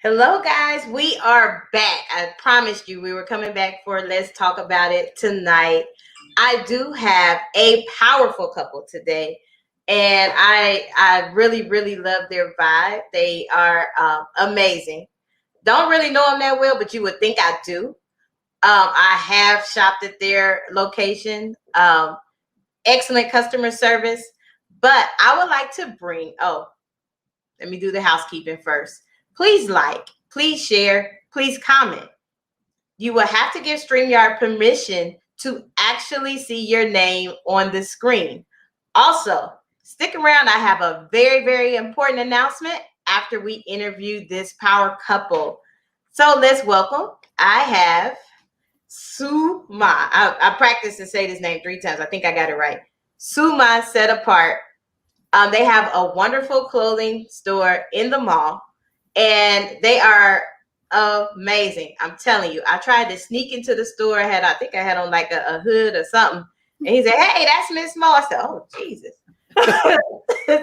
Hello, guys. We are back. I promised you we were coming back for Let's Talk About It tonight. I do have a powerful couple today, and I really love their vibe. They are amazing. Don't really know them that well, but you would think I do. I have shopped at their location. Excellent customer service, but I would like to bring. Oh, let me do the housekeeping first. Please like, please share, please comment. You will have to give StreamYard permission to actually see your name on the screen. Also, stick around. I have a very important announcement after we interview this power couple. So let's welcome. I have Suma. I practiced to say this name 3 times. I think I got it right. Suma Set Apart. They have a wonderful clothing store in the mall, and they are amazing. I'm telling you. I tried to sneak into the store. I think I had on like a hood or something, and he said, "Hey, that's Miss Mo." I said, "Oh, Jesus!"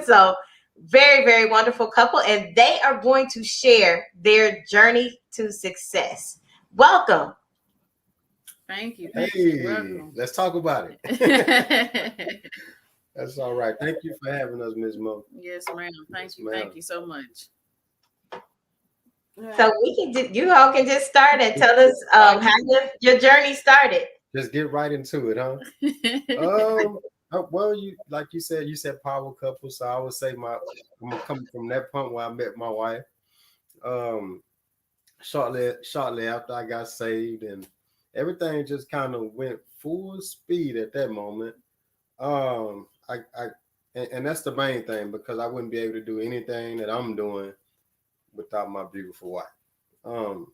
So, very wonderful couple, and they are going to share their journey to success. Welcome. Thank you. Hey, let's talk about it. That's all right. Thank you for having us, Ms. Mo. Yes, ma'am. Thank Yes, you. ma'am. Thank you so much. So you all can just start and tell us how your journey started. Just get right into it, huh? Well, you said power couple. So I would say I'm coming from that point where I met my wife. Um, shortly after I got saved, and everything just kind of went full speed at that moment. And that's the main thing because I wouldn't be able to do anything that I'm doing without my beautiful wife. Um,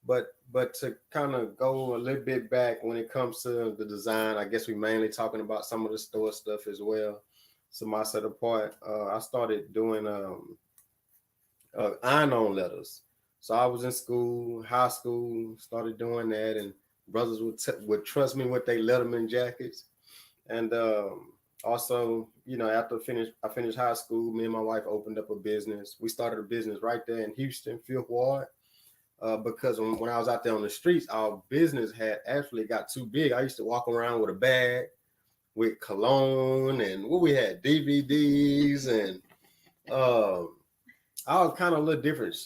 but to kind of go a little bit back when it comes to the design, I guess we mainly talking about some of the store stuff as well. So my set apart, I started doing iron-on letters. So I was in school, high school, started doing that, and brothers would trust me with their Letterman jackets. And also, after I finished high school, me and my wife opened up a business. We started a business right there in Houston, Fifth Ward. Because when I was out there on the streets, our business had actually got too big. I used to walk around with a bag with cologne and what we had, DVDs and all kind of little different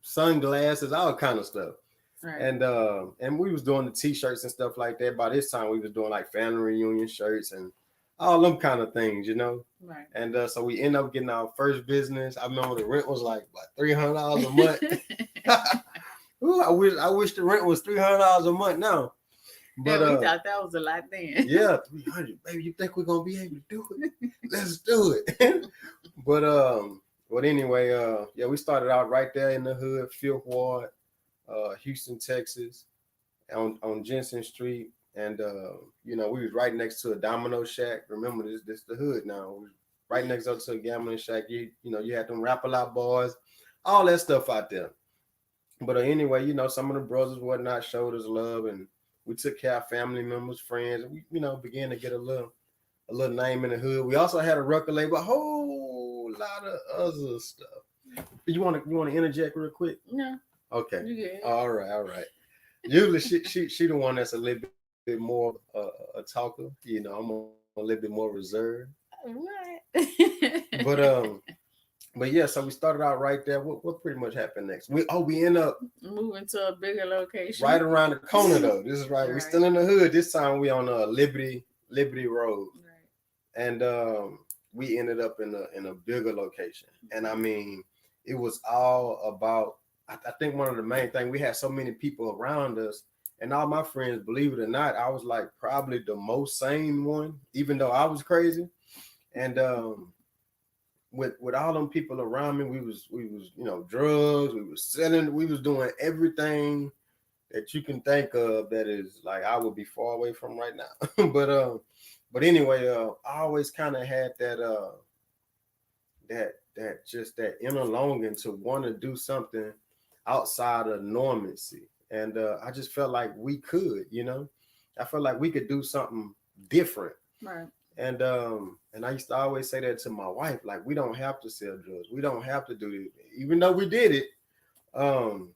sunglasses, all kind of stuff. Right. And we was doing the t-shirts and stuff like that. By this time, we was doing like family reunion shirts and all them kind of things, Right. And so we ended up getting our first business. I remember the rent was like what, $300 a month. Ooh, I wish the rent was $300 a month now. But we thought that was a lot then. Yeah, 300, baby. You think we're gonna be able to do it? Let's do it. But anyway, yeah, we started out right there in the hood, Fifth Ward, Houston, Texas, on Jensen Street, and we was right next to a Domino Shack. Remember this the hood now. We was right next up to a gambling shack. You had them Rap-A-Lot boys, all that stuff out there. But anyway, some of the brothers whatnot showed us love, and we took care of family members, friends, and we, began to get a little name in the hood. We also had a record label, a whole lot of other stuff. You want to interject real quick? No. Okay. All right. Usually she the one that's a little bit more a talker. I'm a little bit more reserved. What? But yeah, so we started out right there. What pretty much happened next? We end up moving to a bigger location. Right around the corner though. This is right. We're still in the hood. This time we on Liberty Road. Right. And we ended up in a bigger location. And I mean, it was all about I think one of the main things, we had so many people around us, and all my friends, believe it or not, I was like probably the most sane one, even though I was crazy. And with all them people around me, we was drugs, we was selling, we was doing everything that you can think of that is like I would be far away from right now. But anyway, I always kind of had that that inner longing to want to do something outside of normancy, and I just felt like we could, I felt like we could do something different. Right. And I used to always say that to my wife, like, we don't have to sell drugs. We don't have to do it. Even though we did it, And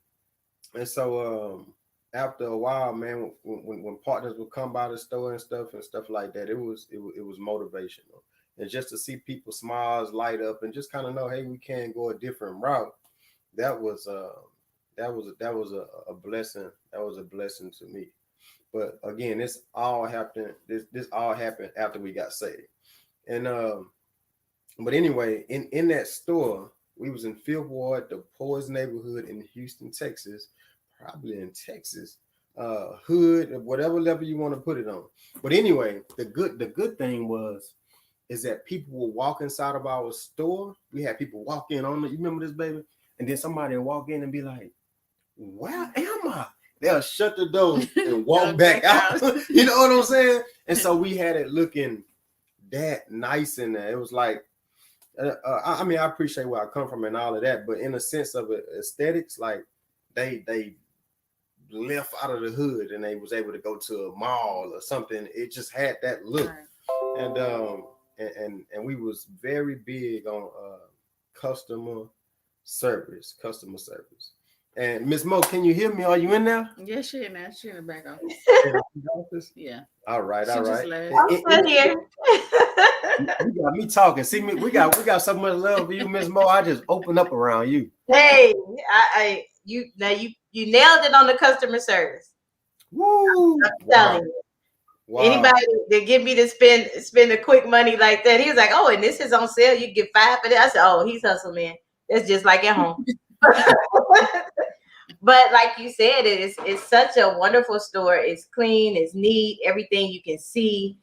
so after a while, man, when partners would come by the store and stuff like that, it was motivational. And just to see people's smiles light up and just kind of know, hey, we can go a different route. That was a blessing. That was a blessing to me. But again, this all happened after we got saved. And but anyway, in that store, we was in Fifth Ward, the poorest neighborhood in Houston, Texas, probably in Texas, hood, whatever level you want to put it on. But anyway, the good thing is that people will walk inside of our store. We had people walk in on it. You remember this, baby? And then somebody will walk in and be like, where am I? They'll shut the door and walk back out. You know what I'm saying? And so we had it looking that nice in there. It was like, I mean, I appreciate where I come from and all of that, but in a sense of aesthetics, like they left out of the hood and they was able to go to a mall or something. It just had that look. Right. And we was very big on customer service. And Miss Mo, can you hear me? Are you in there? Yeah, she in there. She in the back office. Yeah. All right. I'm still here. You got me talking. See me, we got so much love for you, Miss Mo. I just open up around you. Hey, you nailed it on the customer service. Woo! I'm telling you. Wow. Anybody that give me to spend a quick money like that, he was like, "Oh, and this is on sale. You get 5 for that." I said, "Oh, he's hustling, man. That's just like at home." But like you said, it's such a wonderful store. It's clean, it's neat, everything you can see,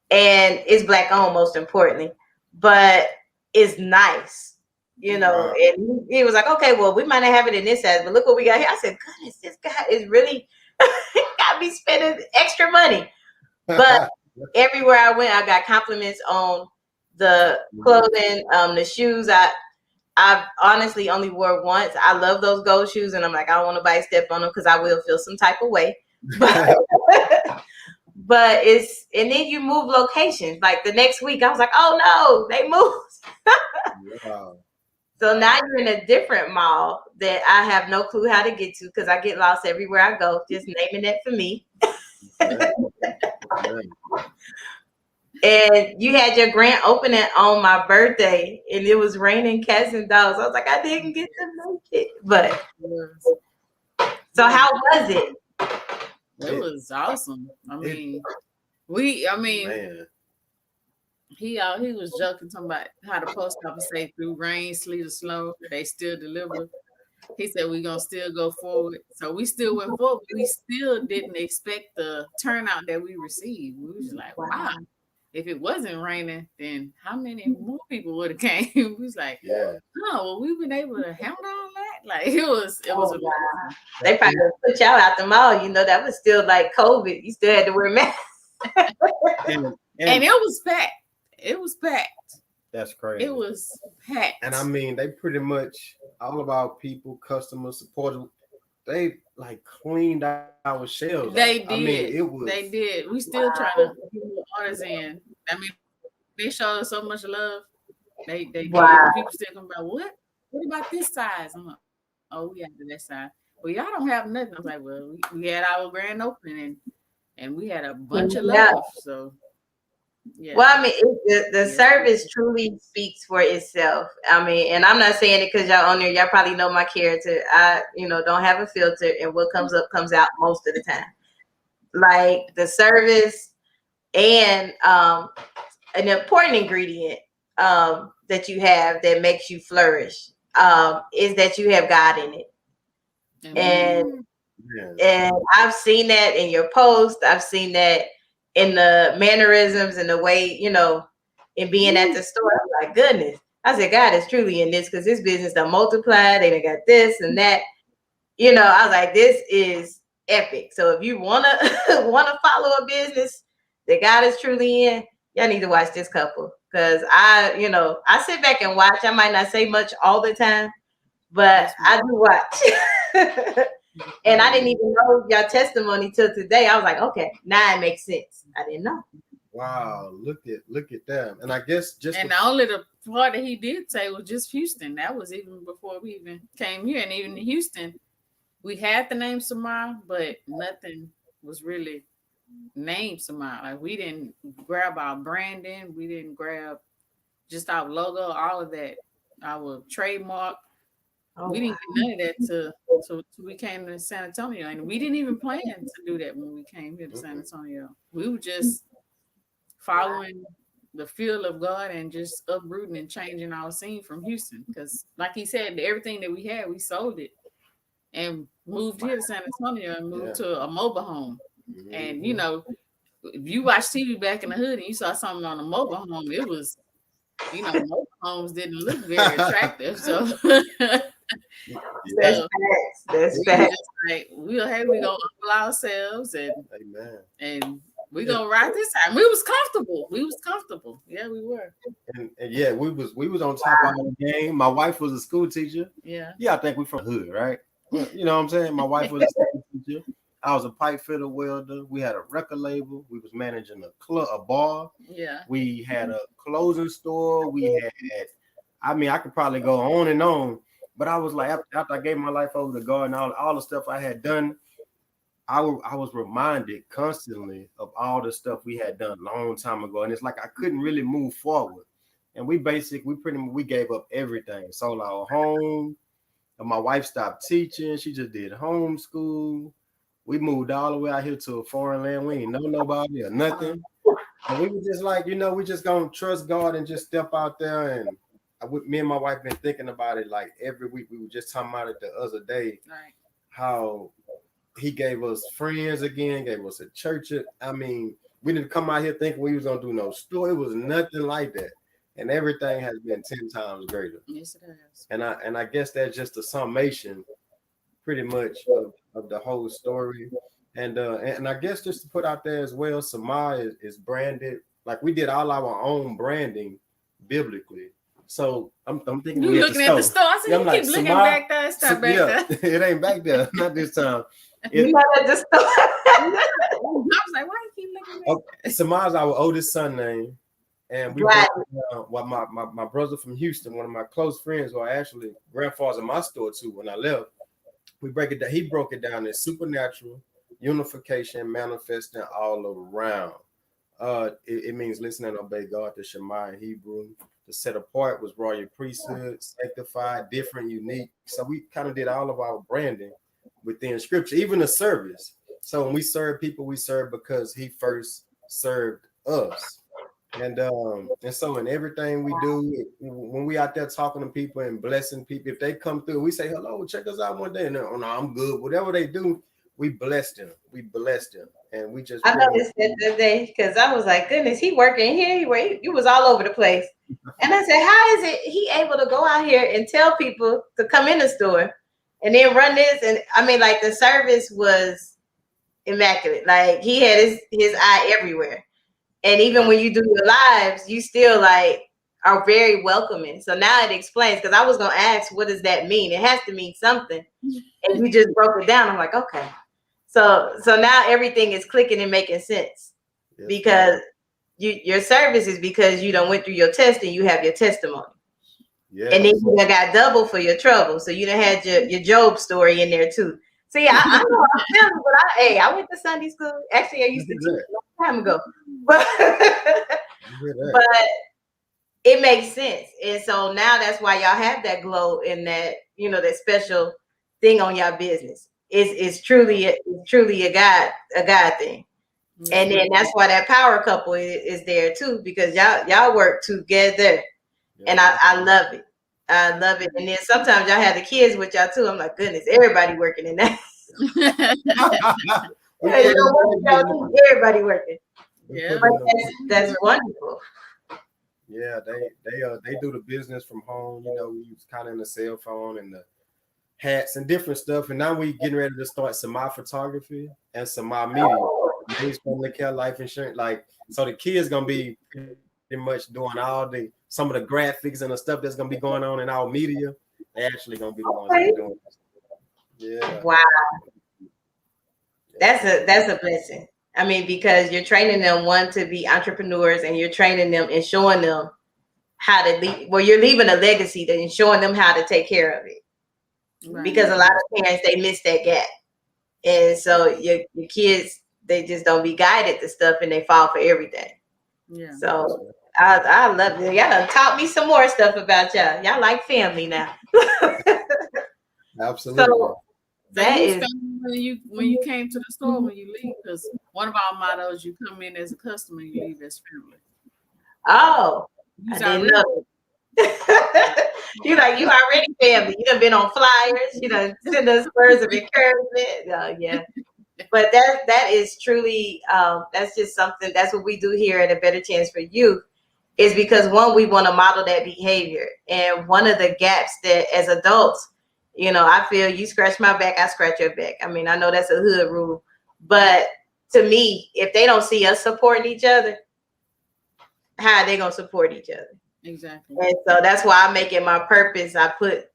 and it's Black owned, most importantly. But it's nice, you know. Wow. And he was like, "Okay, well, we might not have it in this size, but look what we got here." I said, "Goodness, this guy is really got me spending extra money." But everywhere I went, I got compliments on the clothing, the shoes. I honestly only wore once. I love those gold shoes, and I'm like, I don't want to bite step on them because I will feel some type of way. But and then you move locations. Like the next week, I was like, oh no, they moved. Wow. So now you're in a different mall that I have no clue how to get to because I get lost everywhere I go. Just naming it for me. And you had your grand opening on my birthday, and it was raining cats and dogs. I was like, I didn't get to make it, but so how was it? It was awesome. I mean, man. He was joking talking about how the post office say through rain, sleet, or snow, they still deliver. He said we're gonna still go forward. So we still went forward. We still didn't expect the turnout that we received. We was like, wow. If it wasn't raining, then how many more people would have came? We was like, oh, well, we've been able to handle all that. Like it was wow. They probably put y'all out the mall. You know, that was still like COVID. You still had to wear masks. and it was packed. It was packed. That's crazy. It was packed. And I mean, they pretty much all of our people, customers, supporters, they like cleaned out our shelves. They did. I mean, they did. We still trying to get more orders in. I mean, they showed us so much love. They people still come about what about this size? I'm like, oh, we have that size. Well, y'all don't have nothing. I was like, well, we had our grand opening and we had a bunch of love. So yeah. Well, I mean, the service truly speaks for itself. I mean, and I'm not saying it because y'all on there. Y'all probably know my character. I, don't have a filter, and what comes up comes out most of the time. Like the service and an important ingredient that you have that makes you flourish is that you have God in it. Mm-hmm. And I've seen that in your post. I've seen that in the mannerisms and the way, in being at the store. I'm like, goodness. I said, God is truly in this because this business done multiplied. They done got this and that. I was like, this is epic. So if you wanna follow a business that God is truly in, y'all need to watch this couple. Because I sit back and watch. I might not say much all the time, but I do watch. And I didn't even know your testimony till today. I was like, okay, now it makes sense. I didn't know. Wow, look at that. And I guess the part that he did say was just Houston. That was even before we even came here. And even in Houston, we had the name Samar, but nothing was really named Samar. Like we didn't grab our branding, we didn't grab just our logo, all of that, our trademark. We didn't get none of that till we came to San Antonio, and we didn't even plan to do that when we came here to San Antonio. We were just following the feel of God and just uprooting and changing our scene from Houston. Because, like he said, everything that we had, we sold it and moved here to San Antonio and moved to a mobile home. And you know, if you watch TV back in the hood and you saw something on a mobile home, it was, you know, mobile homes didn't look very attractive. So that's facts. Like, we gonna humble ourselves and we gonna ride this time. We was comfortable. Yeah, we were. And yeah, we was on top of the game. My wife was a school teacher. Yeah, I think we from the hood, right? You know what I'm saying? My wife was a school teacher. I was a pipe fitter welder. We had a record label. We was managing a bar. Yeah. We had a clothing store. We had, I could probably go on and on. But I was like, after I gave my life over to God and all the stuff I had done, I was reminded constantly of all the stuff we had done a long time ago. And it's like I couldn't really move forward. And we gave up everything. Sold our home. And my wife stopped teaching. She just did homeschool. We moved all the way out here to a foreign land. We ain't know nobody or nothing. And we were just like, we just gonna trust God and just step out there. And me and my wife been thinking about it like every week. We were just talking about it the other day, how he gave us friends again, gave us a church. We didn't come out here thinking we was gonna do no store. It was nothing like that. And everything has been 10 times greater. Yes, it has. And I guess that's just a summation pretty much of the whole story. And I guess just to put out there as well, Samar is branded, like we did all our own branding biblically. So I'm thinking you looking at the store. I said, you keep looking back there. Stop back there. It ain't back there. Not this time. You not at the store. I was like, why you keep looking back there? Samar's our oldest son name. And we my brother from Houston, one of my close friends, who are actually grandfathers in my store too, when I left, we break it down. He broke it down as supernatural, unification, manifesting all around. It means listen and obey God, the Shema in Hebrew. The set apart was royal priesthood, sanctified, different, unique. So we kind of did all of our branding within scripture, even the service. So when we serve people, we serve because he first served us. And so in everything we do, when we out there talking to people and blessing people, if they come through, we say, hello, check us out one day. And no, I'm good. Whatever they do, we bless them. And we just. I noticed that the other day because I was like, goodness, he working here. He was all over the place. And I said, how is it he able to go out here and tell people to come in the store and then run this? And like the service was immaculate. Like he had his eye everywhere. And even when you do your lives, you still like are very welcoming. So now it explains, because I was going to ask, what does that mean? It has to mean something. And you just broke it down. I'm like, okay. So now everything is clicking and making sense, because your service is because you done went through your test and you have your testimony. Yeah. And then you got double for your trouble. So you done had your Job story in there too. See, I know I'm feeling, but I went to Sunday school. Actually, I used to teach a long time ago. But it makes sense. And so now that's why y'all have that glow and that, that special thing on y'all business. It's truly a God thing. Mm-hmm. And then that's why that power couple is there too, because y'all work together. Yeah. And I love it. I love it. And then sometimes y'all have the kids with y'all too. I'm like, goodness, everybody working in that. Everybody working. Yeah, but that's wonderful. Yeah, they do the business from home. We use kind of in the cell phone and the hats and different stuff. And now we getting ready to start Samar Photography and Samar Media. He's Family Care, Life Insurance. Like, so the kids gonna be pretty much doing some of the graphics and the stuff that's gonna be going on in our media. They actually gonna be the ones that are doing it. Yeah. Wow. That's a blessing. I mean, because you're training them, one, to be entrepreneurs, and you're training them and showing them how to leave. Well, you're leaving a legacy and showing them how to take care of it. Right. Because a lot of parents, they miss that gap. And so your kids, they just don't be guided to stuff and they fall for everything. Yeah. So I love it. Y'all done taught me some more stuff about y'all. Y'all like family now. Absolutely. So that is when you came to the store, when you leave, because one of our mottos, you come in as a customer, you leave as family. Oh, I didn't know. You already family. You done been on flyers. You done send us words of encouragement. Yeah. But that is truly that's just something. That's what we do here at A Better Chance for Youth. Is because one, we want to model that behavior, and one of the gaps that as adults, I feel you scratch my back, I scratch your back. I mean, I know that's a hood rule, but to me, if they don't see us supporting each other, how are they gonna support each other? Exactly. And so that's why I make it my purpose. I put,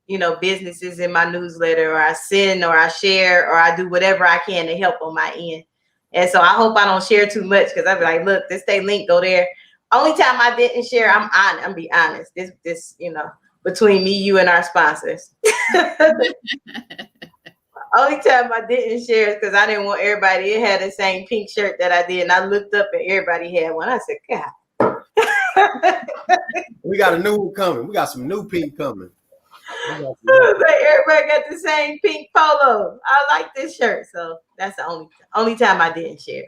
businesses in my newsletter, or I send, or I share, or I do whatever I can to help on my end. And so I hope I don't share too much, because I'll be like, look, this day link, go there. Only time I didn't share, I'm be honest. This, between me, you, and our sponsors. Only time I didn't share is because I didn't want everybody. It had the same pink shirt that I did, and I looked up and everybody had one. I said, God. We got a new one coming. We got some new pink coming. Everybody got the same pink polo. I like this shirt, so that's the only time I didn't share.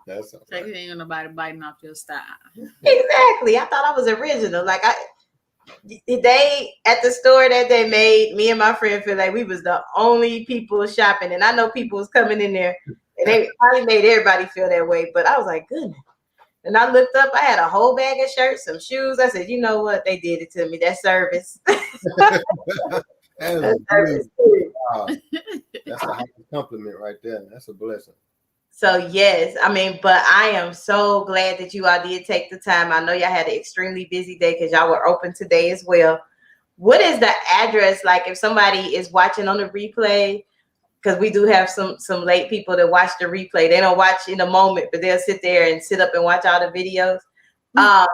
That's right. Ain't nobody biting off your style. Exactly. I thought I was original. Like they at the store that they made me and my friend feel like we was the only people shopping, and I know people was coming in there, and they probably made everybody feel that way. But I was like, goodness. And I looked up, I had a whole bag of shirts, some shoes. I said, you know what? They did it to me. That's service. Wow. That's a compliment right there. That's a blessing. So, yes, but I am so glad that you all did take the time. I know y'all had an extremely busy day because y'all were open today as well. What is the address? Like if somebody is watching on the replay, because we do have some late people that watch the replay. They don't watch in the moment, but they'll sit there and sit up and watch all the videos. But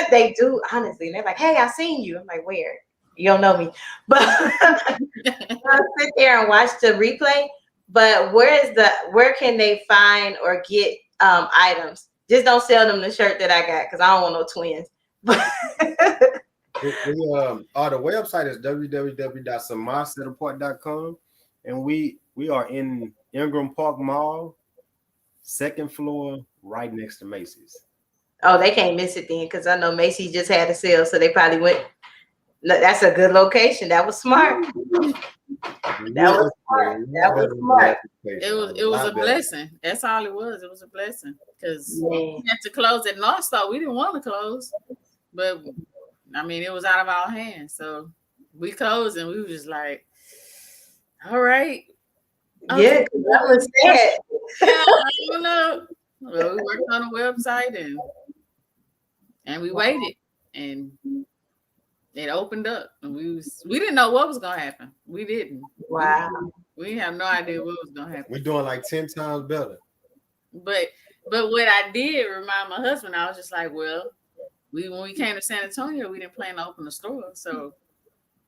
they do, honestly. And they're like, hey, I seen you. I'm like, where? You don't know me. But I'll sit there and watch the replay. But where can they find or get items? Just don't sell them the shirt that I got, because I don't want no twins. The website is www.samasetapart.com. And we are in Ingram Park Mall, 2nd floor, right next to Macy's. Oh, they can't miss it then, because I know Macy's just had a sale, so they probably went. That's a good location. That was smart. That was smart. It was a blessing. That's all it was. It was a blessing, because we had to close at North Star. We didn't want to close, but it was out of our hands. So we closed, and we were just like, all right. Yeah, that was sad. Yeah, I don't know. Well, we worked on the website and we waited, and it opened up, and we didn't know what was gonna happen. We didn't. Wow. We have no idea what was gonna happen. We're doing like 10 times better. But what I did remind my husband, I was just like, well, when we came to San Antonio, we didn't plan to open the store, so.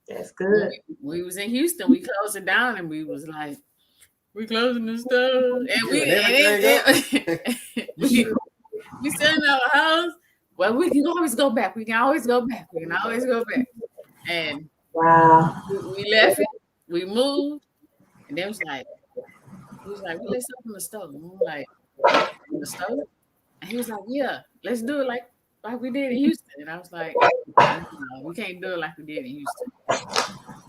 That's good. We was in Houston. We closed it down, and we was like, "We closing the store," and we still in our house. Well, we can always go back. We can always go back. And wow, we left it. We moved, and then he was like, well, let's open the store. And we were like, the store? And he was like, yeah, let's do it like we did in Houston. And I was like, no, we can't do it like we did in Houston.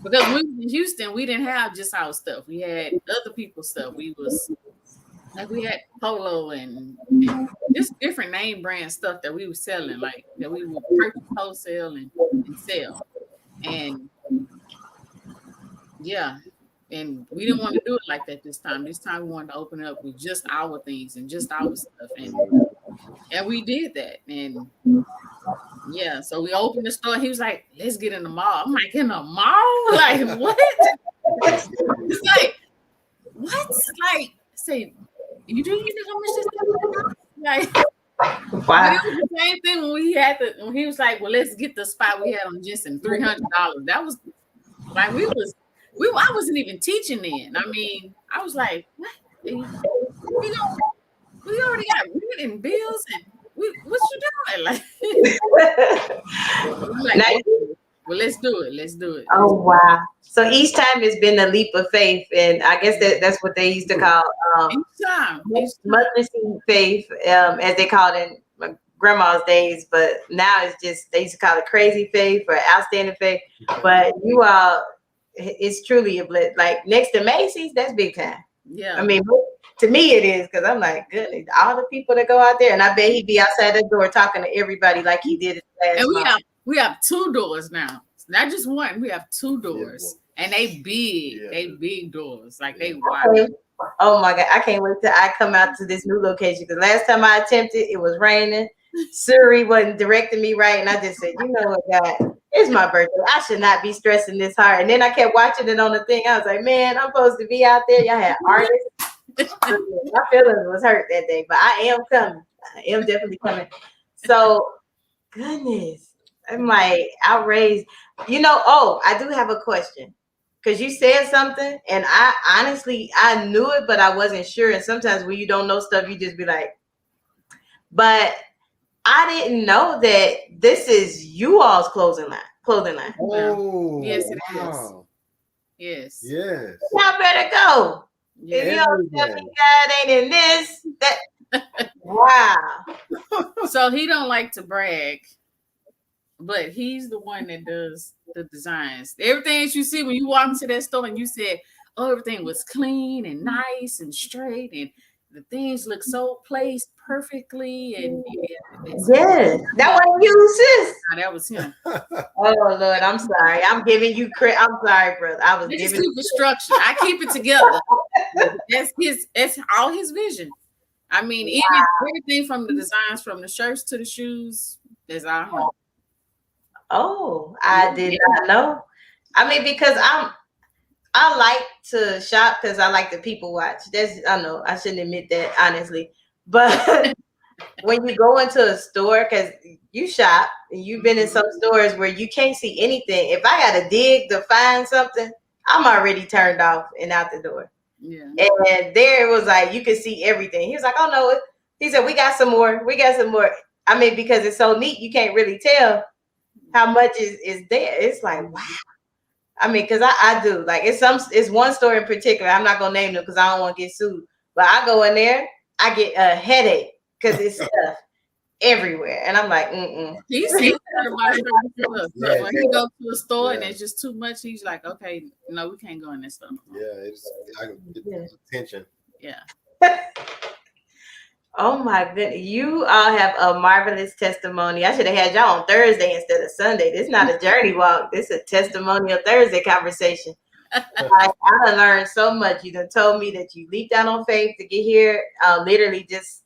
Because when we was in Houston, we didn't have just our stuff. We had other people's stuff. We had Polo and just different name brand stuff that we were selling, like that we would purchase wholesale and sell. And yeah, and we didn't want to do it like that this time. This time we wanted to open it up with just our things and just our stuff. And we did that. And yeah, so we opened the store. He was like, let's get in the mall. I'm like, in the mall? Like, what? It's like, what? Like, say, You know how much this cost? Like, Wow. but it was the same thing when he was like, well, let's get the spot we had on Jensen, $300. That was like I wasn't even teaching then. I mean, I was like, what? We already got rent and bills and what you doing? Like, Now, well, let's do it. Let's do it. oh wow. So each time it's been a leap of faith, and I guess that's what they used to call Each time. mustard seed faith, as they called it in my grandma's days. But now it's just they used to call it crazy faith or outstanding faith. But you all, it's truly a blessing. Like next to Macy's, that's big time. Yeah. I mean, to me it is, because I'm like, goodness, all the people that go out there, and I bet he'd be outside the door talking to everybody like he did it last month. And we have 2 doors now. Not just one, we have 2 doors. And they big. Yeah. They big doors. Like they wide. Oh my God. I can't wait till I come out to this new location. Because last time I attempted, it was raining. Siri wasn't directing me right. And I just said, you know what, God, it's my birthday. I should not be stressing this hard. And then I kept watching it on the thing. I was like, man, I'm supposed to be out there. Y'all had artists. My feelings was hurt that day. But I am coming. I am definitely coming. So, goodness. I'm like outraged. You know, I do have a question. Because you said something, and I honestly, I knew it, but I wasn't sure. And sometimes when you don't know stuff, you just be like, but I didn't know that this is you all's clothing line. Oh, yes, it is. Yes. Yes. Y'all better go. Yeah. If you don't tell me God ain't in this, that wow. So he don't like to brag, but he's the one that does the designs. Everything that you see when you walk into that store and you said, oh, everything was clean and nice and straight and the things look so placed perfectly. And yes, that wasn't you, sis. No, that was him. Oh Lord, I'm sorry. I'm giving you credit. I'm sorry, brother. I was giving you the structure. I keep it together. That's all his vision. I mean, even everything from the designs, from the shirts to the shoes, that's all him. Oh, I did not know. I mean, because I like to shop because I like to people watch. I know I shouldn't admit that honestly, but when you go into a store, because you shop and you've been in some stores where you can't see anything. If I got to dig to find something, I'm already turned off and out the door. Yeah. And there it was like you could see everything. He was like, "Oh no," he said, "We got some more. We got some more." I mean, because it's so neat, you can't really tell how much is there. It's like, wow. I mean, because I do. Like, it's one store in particular. I'm not going to name them because I don't want to get sued. But I go in there, I get a headache because it's stuff everywhere. And I'm like, He sees everybody. When he goes to a store and it's just too much, he's like, okay, no, we can't go in this store. I can get attention. Yeah. Oh my goodness. You all have a marvelous testimony. I should have had y'all on Thursday instead of Sunday. This is not a journey walk. This is a testimonial Thursday conversation. I learned so much. You done told me that you leaped out on faith to get here. Literally just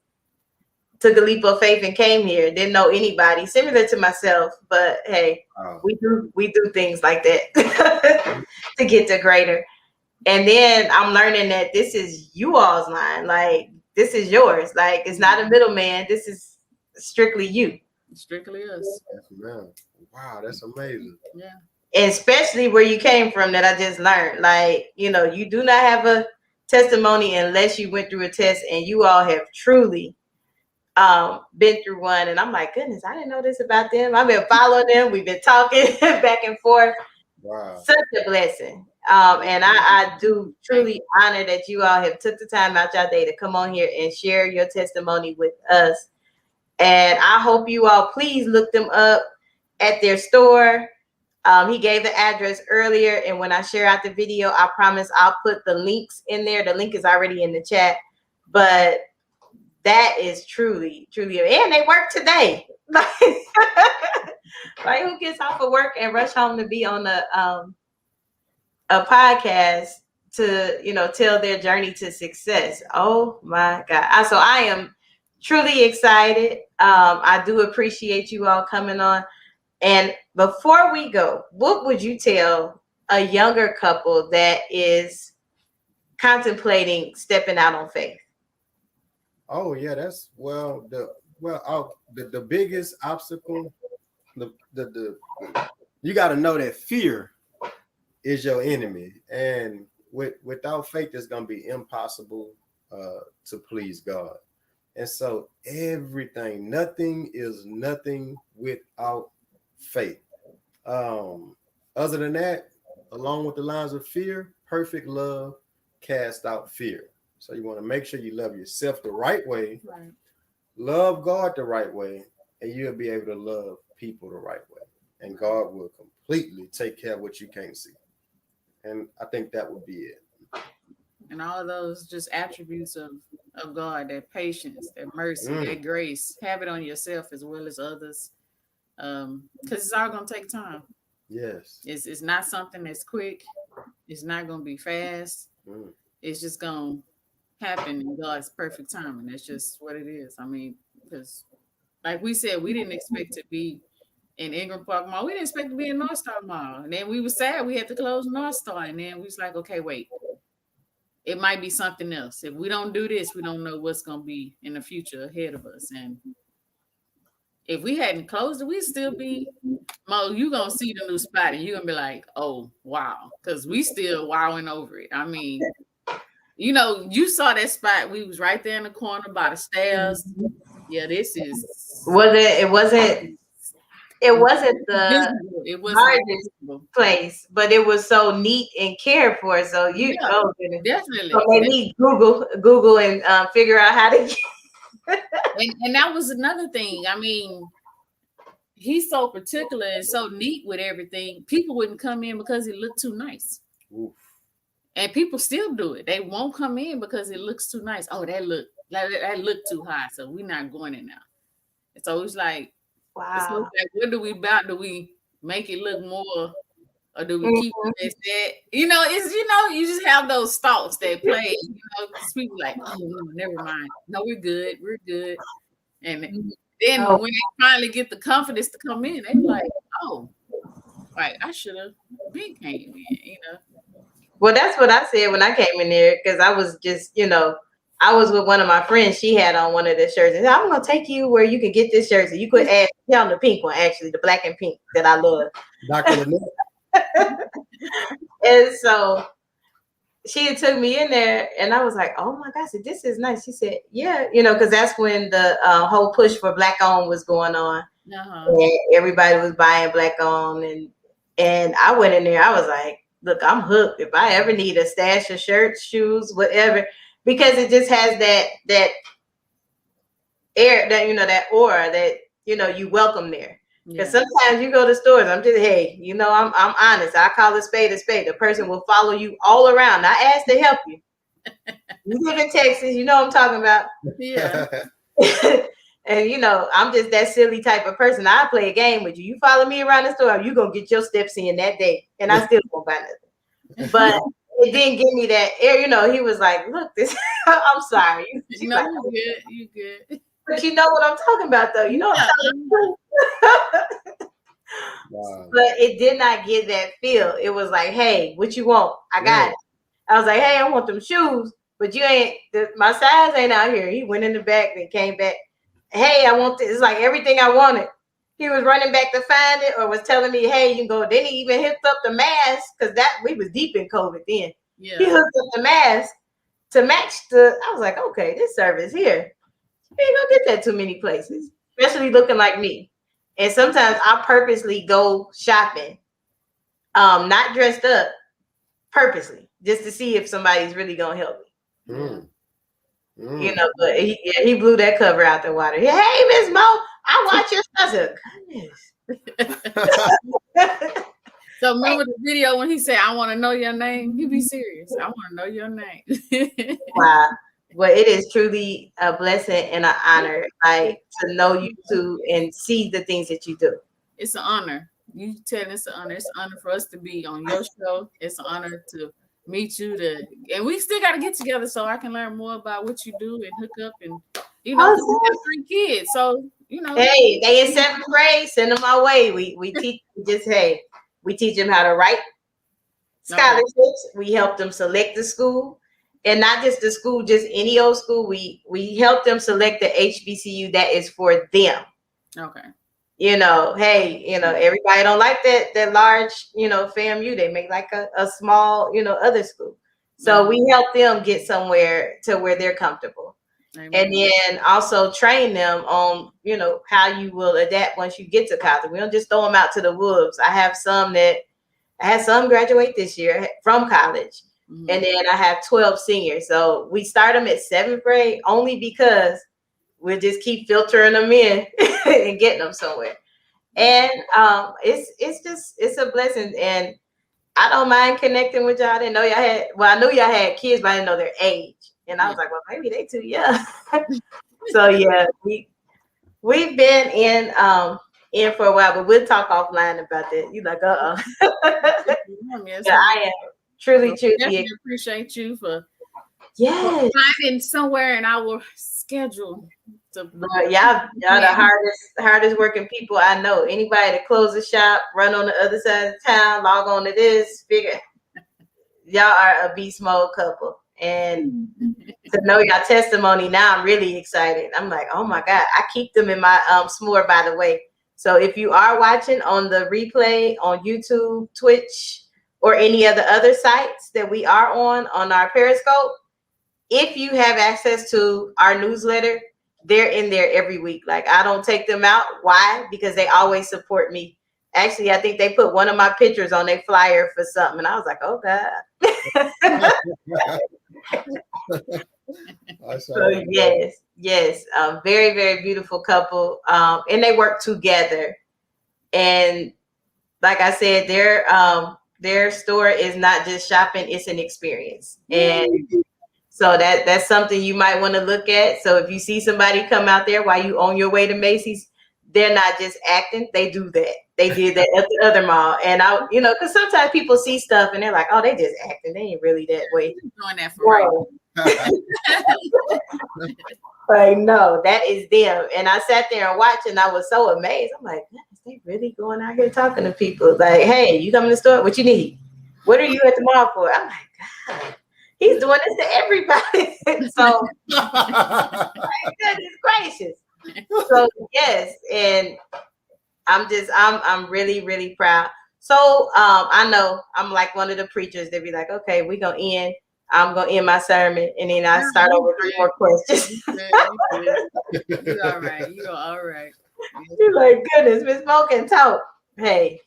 took a leap of faith and came here. Didn't know anybody, similar to myself. But hey, we do things like that to get to greater. And then I'm learning that this is you all's line. Like, this is yours. Like, it's not a middleman. This is strictly you. Strictly us. Wow, that's amazing. Yeah. Especially where you came from, that I just learned. Like, you know, you do not have a testimony unless you went through a test, and you all have truly been through one. And I'm like, goodness, I didn't know this about them. I've been following them. We've been talking back and forth. Wow. Such a blessing. And I do truly honor that you all have took the time out your day to come on here and share your testimony with us. And I hope you all please look them up at their store. He gave the address earlier, and when I share out the video, I promise I'll put the links in there. The link is already in the chat, but that is truly, truly, and they work today. Like, who gets off of work and rush home to be on a podcast to, you know, tell their journey to success? Oh my God. So I am truly excited. I do appreciate you all coming on. And before we go, what would you tell a younger couple that is contemplating stepping out on faith? Oh yeah, that's the biggest obstacle. The you got to know that fear is your enemy, and without faith, it's gonna be impossible to please God. And so nothing is nothing without faith. Other than that, along with the lines of fear, perfect love casts out fear. So you want to make sure you love yourself the right way, Right. love God the right way, and you'll be able to love people the right way. And God will completely take care of what you can't see. And I think that would be it. And all those just attributes of God, that patience, that mercy, that grace, have it on yourself as well as others. Because it's all gonna take time. Yes. It's not something that's quick. It's not gonna be fast. It's just gonna happen in God's perfect time, and that's just what it is. I mean, because like we said, we didn't expect to be in Ingram Park Mall. We didn't expect to be in North Star Mall, and then we were sad we had to close North Star, and then we was like, okay, wait, it might be something else. If we don't do this, we don't know what's gonna be in the future ahead of us. And if we hadn't closed it, we'd still be, Mo, you gonna see the new spot and you're gonna be like, oh wow, because we still wowing over it. I mean, you know, you saw that spot. We was right there in the corner by the stairs. Yeah, this is it wasn't the it largest wasn't place, but it was so neat and cared for. So you definitely. So maybe Google and figure out how to and that was another thing. I mean, he's so particular and so neat with everything. People wouldn't come in because it looked too nice. Oof. And people still do it. They won't come in because it looks too nice. Oh, that looked too high, so we're not going in now. And so it's like, wow. What do we about? Do we make it look more, or do we keep it that? You know, you just have those thoughts that play. You know, people like, oh no, never mind. No, we're good. And then when they finally get the confidence to come in, they're like, oh, right, I should have been came in. You know. Well, that's what I said when I came in there, because I was just, I was with one of my friends. She had on one of the shirts, and I'm gonna take you where you can get this shirt. So you could add on the pink one, actually, the black and pink that I love. Dr. And so she took me in there, and I was like, "Oh my gosh, this is nice." She said, "Yeah, because that's when the whole push for black owned was going on. And everybody was buying black owned, and I went in there. I was like, look, I'm hooked. If I ever need a stash of shirts, shoes, whatever." Because it just has that air, that aura that you welcome there. Because sometimes you go to stores, I'm just, hey, I'm honest. I call a spade a spade. The person will follow you all around. I ask to help you. You live in Texas, you know what I'm talking about. Yeah. And I'm just that silly type of person. I play a game with you. You follow me around the store, you gonna get your steps in that day, and I still won't buy nothing. But it didn't give me that air, he was like, look, this I'm sorry. You good. But you know what I'm talking about, though. You know what I'm talking about. Wow. But it did not get that feel. It was like, hey, what you want? I got it. I was like, hey, I want them shoes, but you ain't, my size ain't out here. He went in the back and came back. Hey, I want this. It's like everything I wanted. He was running back to find it, or was telling me, hey, you can go. Then he even hooked up the mask, because we was deep in COVID then. Yeah. He hooked up the mask to match I was like, okay, this service here. You ain't gonna get that too many places, especially looking like me. And sometimes I purposely go shopping, not dressed up, purposely, just to see if somebody's really gonna help me. But he blew that cover out the water. Hey, Miss Mo, I watch your stuff. Goodness. So remember the video when he said, I want to know your name? You be serious. I want to know your name. Wow. Well, it is truly a blessing and an honor, like, to know you too and see the things that you do. It's an honor. You tell it's an honor. It's an honor for us to be on your show. It's an honor to meet you, and we still got to get together so I can learn more about what you do and hook up, and we have 3 kids, so Hey, they in 7th grade. Send them our way. We teach we teach them how to write scholarships. We help them select the school, and not just the school, just any old school. We help them select the HBCU that is for them. Okay. You know, hey, you know, everybody don't like that large, you know, FAMU. They make like a small, you know, other school. So we help them get somewhere to where they're comfortable. Amen. And then also train them on, you know, how you will adapt once you get to college. We don't just throw them out to the wolves. I had some graduate this year from college. Mm-hmm. And then I have 12 seniors. So we start them at 7th grade only because we'll just keep filtering them in and getting them somewhere. And it's a blessing. And I don't mind connecting with y'all. I didn't know y'all had, well, I knew y'all had kids, but I didn't know their age. And I was like, well, maybe they too young. So yeah, we've been in for a while, but we'll talk offline about that. You like, Yes, yeah, I am truly appreciate you for finding somewhere in our schedule. Y'all the hardest working people I know. Anybody that close a shop, run on the other side of town, log on to this, figure y'all are a beast mode couple. And to know y'all testimony now, I'm really excited. I'm like, oh my God. I keep them in my s'more, by the way. So if you are watching on the replay on YouTube, Twitch, or any of the other sites that we are on our Periscope, if you have access to our newsletter, they're in there every week. Like, I don't take them out. Why? Because they always support me. Actually, I think they put one of my pictures on their flyer for something. And I was like, oh God. So yes. Very, very beautiful couple. And they work together. And like I said, their store is not just shopping, it's an experience. And so that's something you might want to look at. So if you see somebody come out there while you on your way to Macy's, they're not just acting, they do that. They did that at the other mall. And I, you know, because sometimes people see stuff and they're like, oh, they just acting. They ain't really that way. Doing that for right. Like, no, that is them. And I sat there and watched and I was so amazed. I'm like, is they really going out here talking to people? Like, hey, you come in the store, what you need? What are you at the mall for? I'm like, God, he's doing this to everybody. So, like, goodness gracious. So yes, and I'm really, really proud. So I know I'm like one of the preachers that be like, okay, I'm gonna end my sermon, and then I start over 3 more questions. You're all right. You're all right. You're like, goodness, Miss Mo can talk. Hey,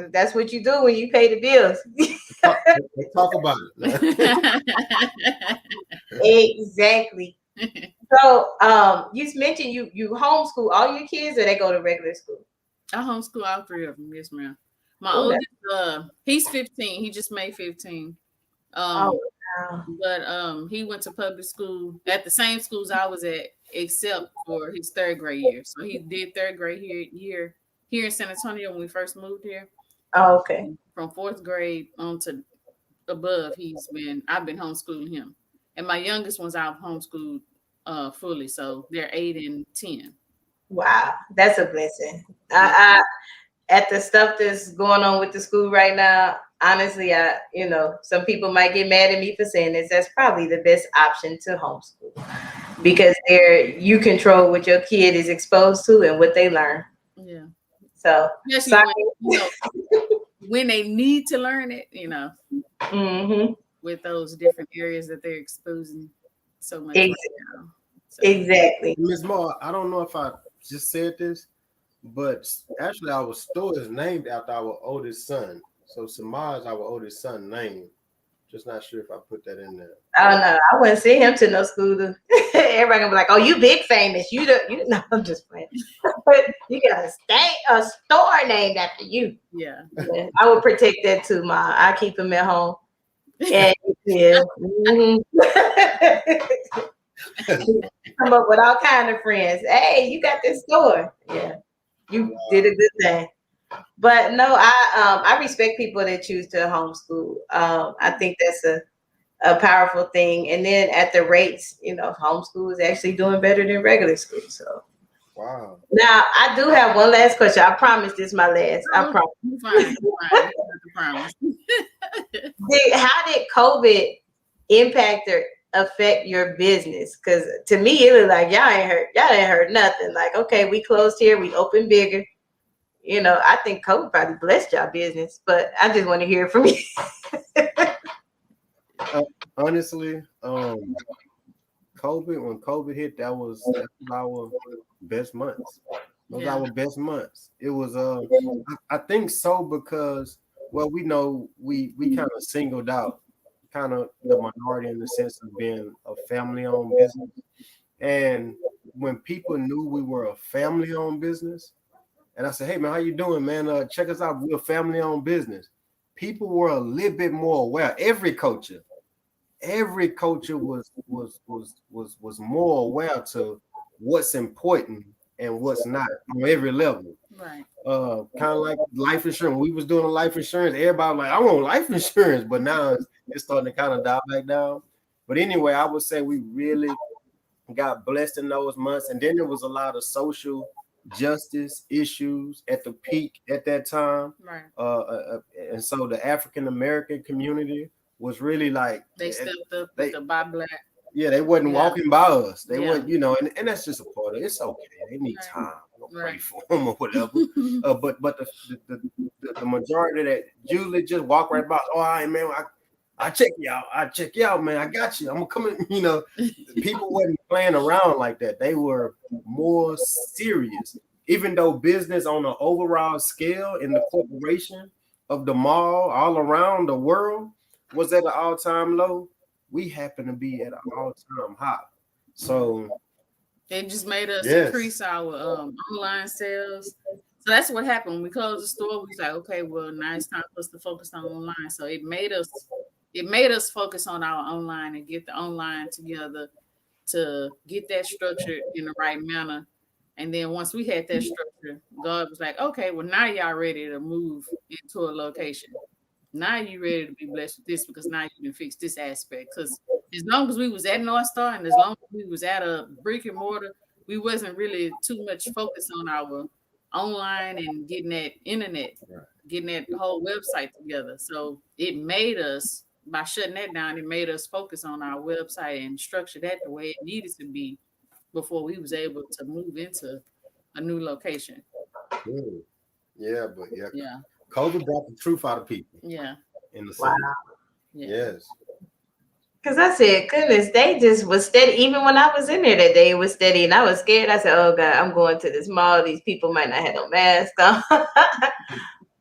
that's what you do when you pay the bills. Talk about it. Exactly. So you mentioned you homeschool all your kids, or they go to regular school? I homeschool all 3 of them. Yes, ma'am. My oldest, he's 15. He just made 15. Wow. But he went to public school at the same schools I was at, except for his 3rd grade year. So he did 3rd grade here in San Antonio when we first moved here. Oh, okay. From 4th grade on to above, I've been homeschooling him. And my youngest ones I've homeschooled fully, so they're 8 and 10. Wow, that's a blessing. I at the stuff that's going on with the school right now, honestly, some people might get mad at me for saying this. That's probably the best option to homeschool, because you control what your kid is exposed to and what they learn. Yeah. So when they need to learn it, mm-hmm. with those different areas that they're exposing so much. Exactly. Right now. So. Exactly. Ms. Moore, I don't know if I just said this, but actually our store is named after our oldest son. So Samaj is our oldest son name. Just not sure if I put that in there. Oh no, I wouldn't send him to no school. Everybody gonna be like, "Oh, you big famous? You no, I'm just playing." But you got a store named after you. Yeah. I would protect that too, Ma. I keep him at home. And yeah, come up with all kind of friends. Hey, you got this store. Yeah, you did a good thing. But no, I respect people that choose to homeschool. I think that's a powerful thing. And then at the rates, homeschool is actually doing better than regular school. So wow. Now I do have one last question. I promise this is my last. I promise. Fine. I promise. How did COVID impact or affect your business? Because to me, it was like y'all ain't heard nothing. Like, okay, we closed here, we opened bigger. You know, I think COVID probably blessed y'all business, but I just want to hear it from you. Honestly, when COVID hit, that was our best months. Those are our best months. It was I think so because we know we kind of singled out kind of the minority in the sense of being a family-owned business. And when people knew we were a family-owned business, and I said, "Hey man, how you doing, man? Check us out. We're a family-owned business." People were a little bit more aware. Every culture was more aware to what's important and what's not on every level. Right. Kind of like life insurance. When we was doing life insurance, everybody was like, I want life insurance, but now it's starting to kind of die back down. But anyway, I would say we really got blessed in those months. And then there was a lot of social justice issues at the peak at that time. Right. And so the African American community was really like they stepped up with the buy black. Yeah, they wasn't walking by us. They weren't, Yeah. And that's just a part of it. It's okay. They need time. We'll pray Right. for them or whatever. But the majority that usually just walk right by. Oh, all right, man. I check you out. I check you out, man. I got you. I'm coming. People wasn't playing around like that. They were more serious. Even though business on an overall scale in the corporation of the mall all around the world was at an all-time low, we happen to be at an all-time high. So it just made us increase our online sales. So that's what happened. When we closed the store, we was like, okay, well, now it's time for us to focus on online. So it made us focus on our online and get the online together to get that structured in the right manner. And then once we had that structure, God was like, okay, well, now y'all ready to move into a location. Now you ready to be blessed with this because now you can fix this aspect. Because as long as we was at North Star and as long as we was at a brick and mortar, we wasn't really too much focused on our online and getting that internet, getting that whole website together. So it made us, by shutting that down, it made us focus on our website and structure that the way it needed to be before we was able to move into a new location. Yeah. COVID brought the truth out of people. Yeah. In the city. Yeah. Yes. Because I said, goodness, they just was steady. Even when I was in there that day, it was steady. And I was scared. I said, oh, God, I'm going to this mall. These people might not have no mask on.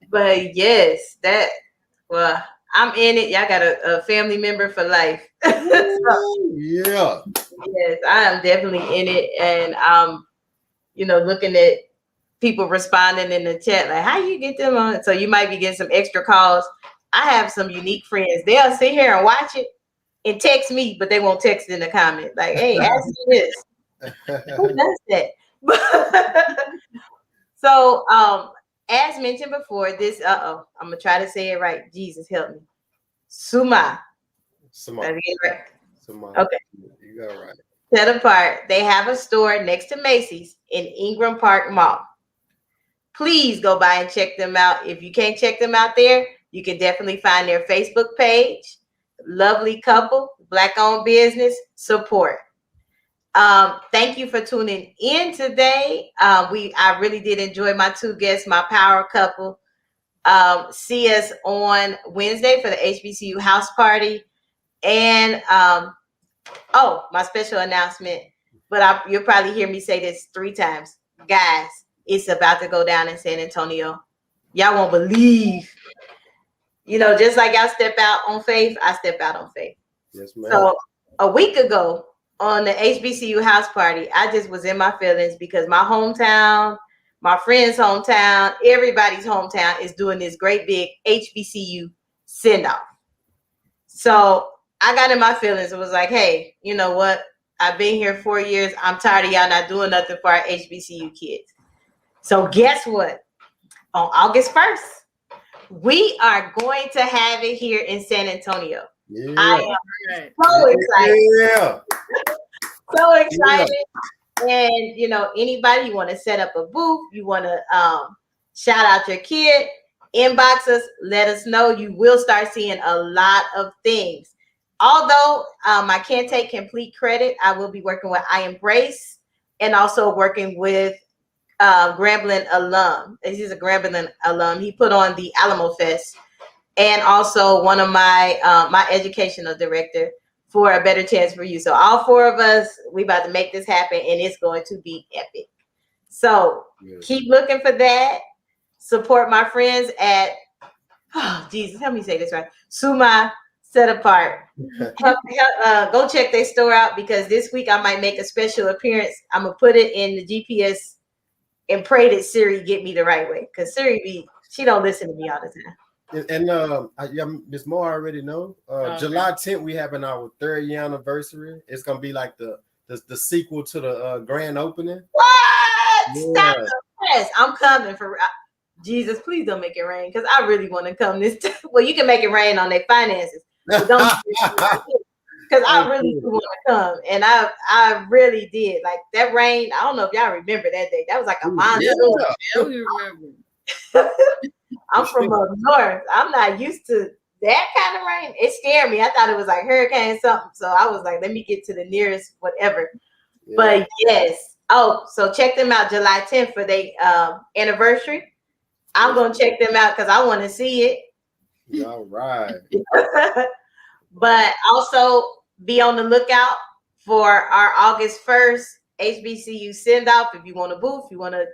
But yes, I'm in it. Y'all got a family member for life. Yeah. Yes, I am definitely in it. And, looking at people responding in the chat, like, how you get them on? So you might be getting some extra calls. I have some unique friends. They'll sit here and watch it and text me, but they won't text in the comment. Like, hey, ask me this. Who does that? So, as mentioned before, this, I'm going to try to say it right. Jesus, help me. Suma. Right? Suma. Okay. You got it right. Set Apart. They have a store next to Macy's in Ingram Park Mall. Please go by and check them out. If you can't check them out there, you can definitely find their Facebook page. Lovely couple, Black-owned business, support. Thank you for tuning in today. I really did enjoy my two guests, my power couple. See us on Wednesday for the HBCU house party. And my special announcement, but you'll probably hear me say this 3 times. Guys, it's about to go down in San Antonio. Y'all won't believe. Just like y'all step out on faith, I step out on faith. Yes, ma'am. So a week ago on the HBCU house party, I just was in my feelings because my hometown, my friend's hometown, everybody's hometown is doing this great big HBCU send-off. So I got in my feelings and was like, hey, you know what? I've been here 4 years. I'm tired of y'all not doing nothing for our HBCU kids. So guess what? On August 1st, we are going to have it here in San Antonio. Yeah. I am so excited. Yeah. So excited. And, anybody, you want to set up a booth, you want to shout out your kid, inbox us, let us know. You will start seeing a lot of things. although I can't take complete credit, I will be working with I Embrace and also working with Grambling alum. He's a Grambling alum. He put on the Alamo Fest, and also one of my my educational director for A Better Chance for You. So all four of us, we about to make this happen, and it's going to be epic. So keep looking for that. Support my friends at, oh Jesus, help me say this right. Suma Set Apart. Go check their store out, because this week I might make a special appearance. I'm gonna put it in the GPS and pray that Siri get me the right way, because Siri she don't listen to me all the time. And Ms. Moore already know. July 10th, we having our 3rd year anniversary. It's gonna be like the sequel to the grand opening. What? Yeah. Stop the press. I'm coming for Jesus. Please don't make it rain, because I really want to come this time. Well, you can make it rain on their finances, but don't. Because I really do want to come, and I really did. Like that rain. I don't know if y'all remember that day. That was like a monster. Yeah, we remember. I'm from up north. I'm not used to that kind of rain. It scared me. I thought it was like hurricane something. So I was like, let me get to the nearest whatever. Yeah. But yes. Oh, so check them out July 10th for their anniversary. I'm gonna check them out because I want to see it. All right. But also be on the lookout for our August 1st HBCU send off. If you want a booth, you want a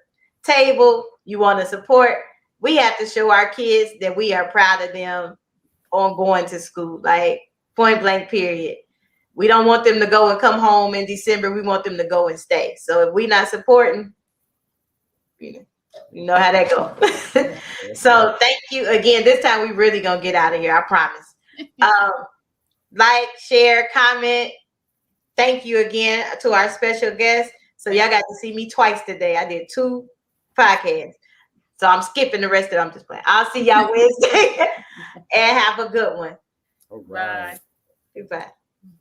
table, you want to support, we have to show our kids that we are proud of them on going to school, like point blank period. We don't want them to go and come home in December. We want them to go and stay. So if we're not supporting, you know how that goes. So thank you again. This time we really gonna get out of here, I promise. Like, share, comment. Thank you again to our special guest. So y'all got to see me twice today. I did 2 podcasts. So I'm skipping the rest of them. I'm just playing. I'll see y'all Wednesday and have a good one. All right. Bye. Goodbye.